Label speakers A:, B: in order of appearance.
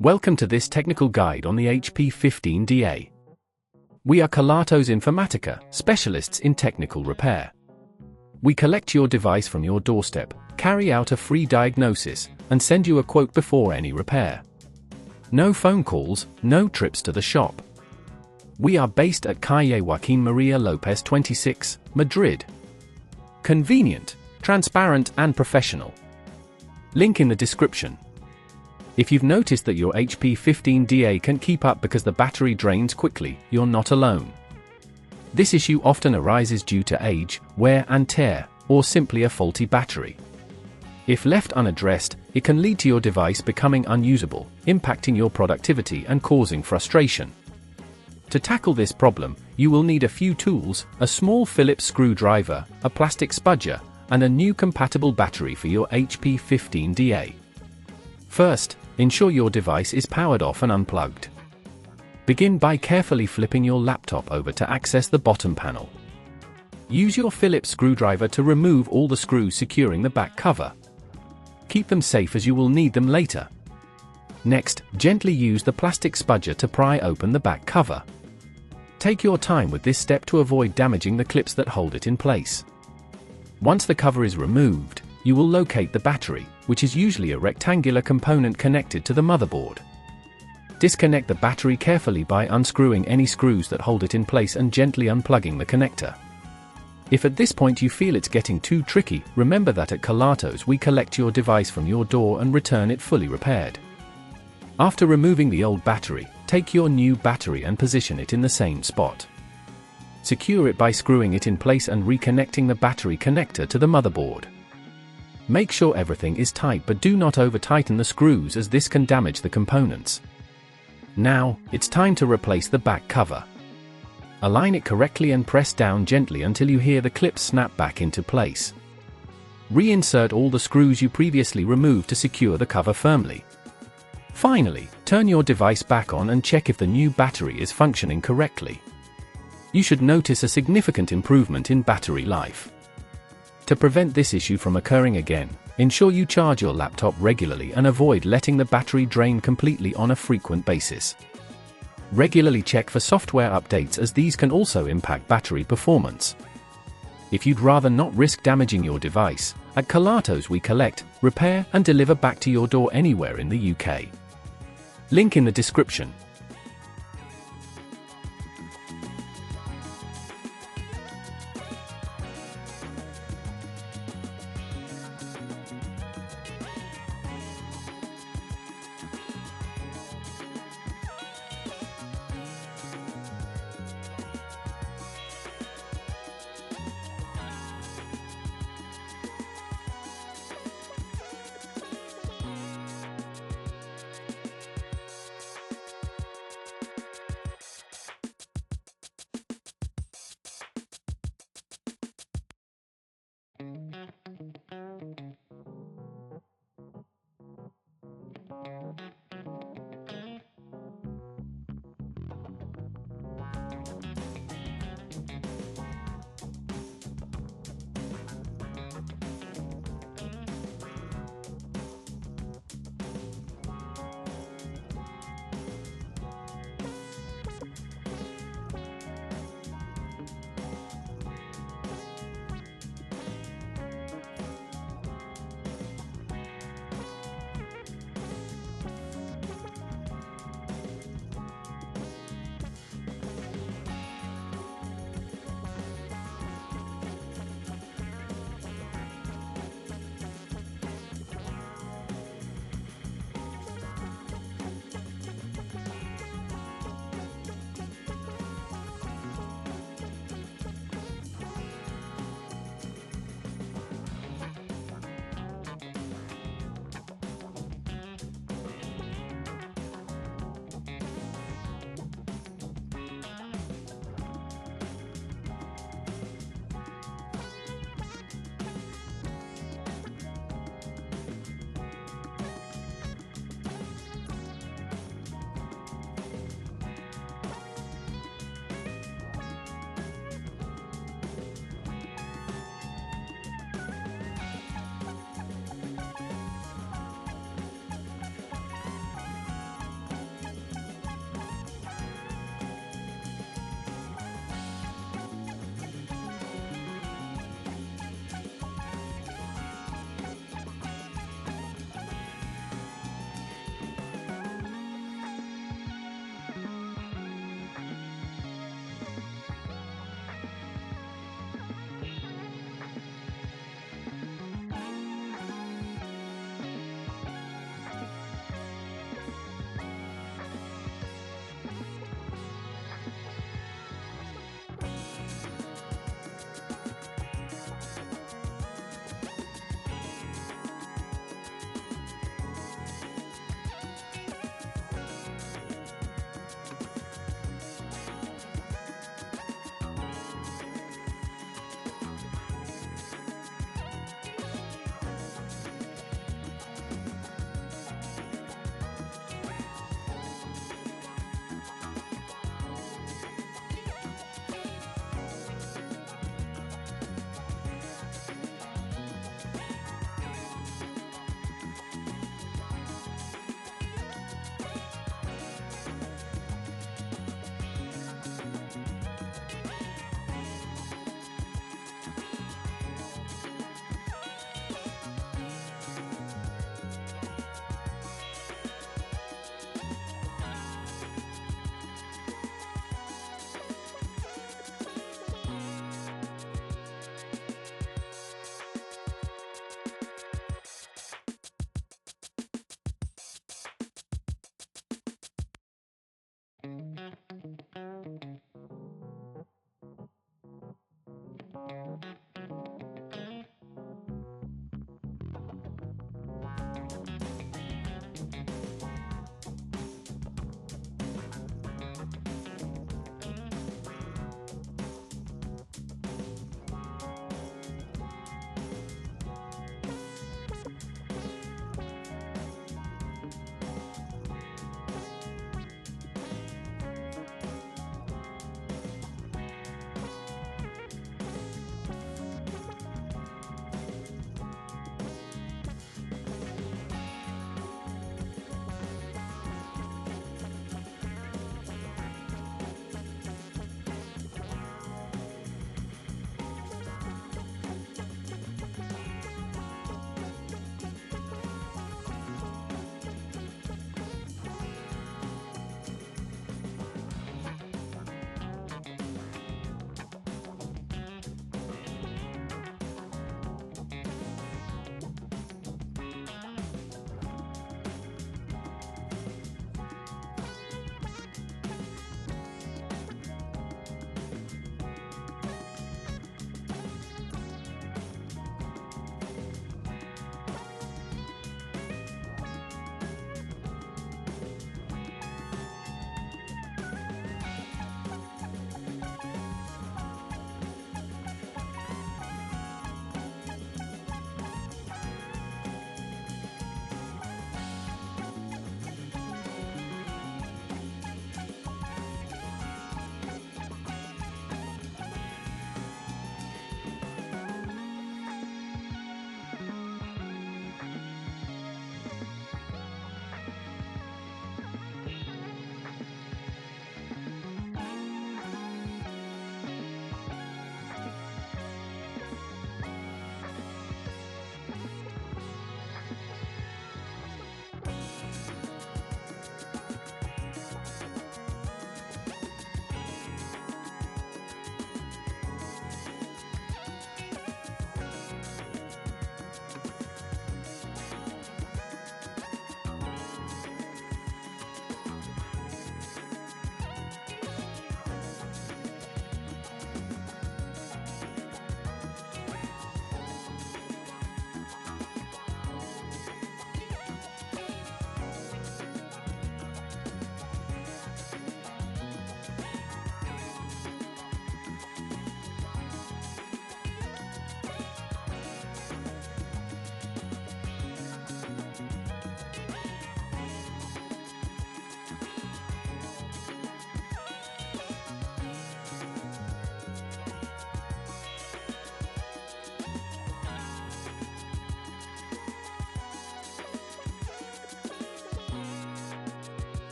A: Welcome to this technical guide on the HP 15DA. We are Kelatos Informatica, specialists in technical repair. We collect your device from your doorstep, carry out a free diagnosis, and send you a quote before any repair. No phone calls, no trips to the shop. We are based at Calle Joaquín María López 26, Madrid. Convenient, transparent and professional. Link in the description. If you've noticed that your HP 15DA can't keep up because the battery drains quickly, you're not alone. This issue often arises due to age, wear and tear, or simply a faulty battery. If left unaddressed, it can lead to your device becoming unusable, impacting your productivity and causing frustration. To tackle this problem, you will need a few tools, a small Phillips screwdriver, a plastic spudger, and a new compatible battery for your HP 15DA. First, ensure your device is powered off and unplugged. Begin by carefully flipping your laptop over to access the bottom panel. Use your Phillips screwdriver to remove all the screws securing the back cover. Keep them safe as you will need them later. Next, gently use the plastic spudger to pry open the back cover. Take your time with this step to avoid damaging the clips that hold it in place. Once the cover is removed, you will locate the battery, which is usually a rectangular component connected to the motherboard. Disconnect the battery carefully by unscrewing any screws that hold it in place and gently unplugging the connector. If at this point you feel it's getting too tricky, remember that at Kelatos we collect your device from your door and return it fully repaired. After removing the old battery, take your new battery and position it in the same spot. Secure it by screwing it in place and reconnecting the battery connector to the motherboard. Make sure everything is tight, but do not over-tighten the screws as this can damage the components. Now, it's time to replace the back cover. Align it correctly and press down gently until you hear the clips snap back into place. Reinsert all the screws you previously removed to secure the cover firmly. Finally, turn your device back on and check if the new battery is functioning correctly. You should notice a significant improvement in battery life. To prevent this issue from occurring again, ensure you charge your laptop regularly and avoid letting the battery drain completely on a frequent basis. Regularly check for software updates, as these can also impact battery performance. If you'd rather not risk damaging your device, at Kelatos we collect, repair and deliver back to your door anywhere in the UK. Link in the description.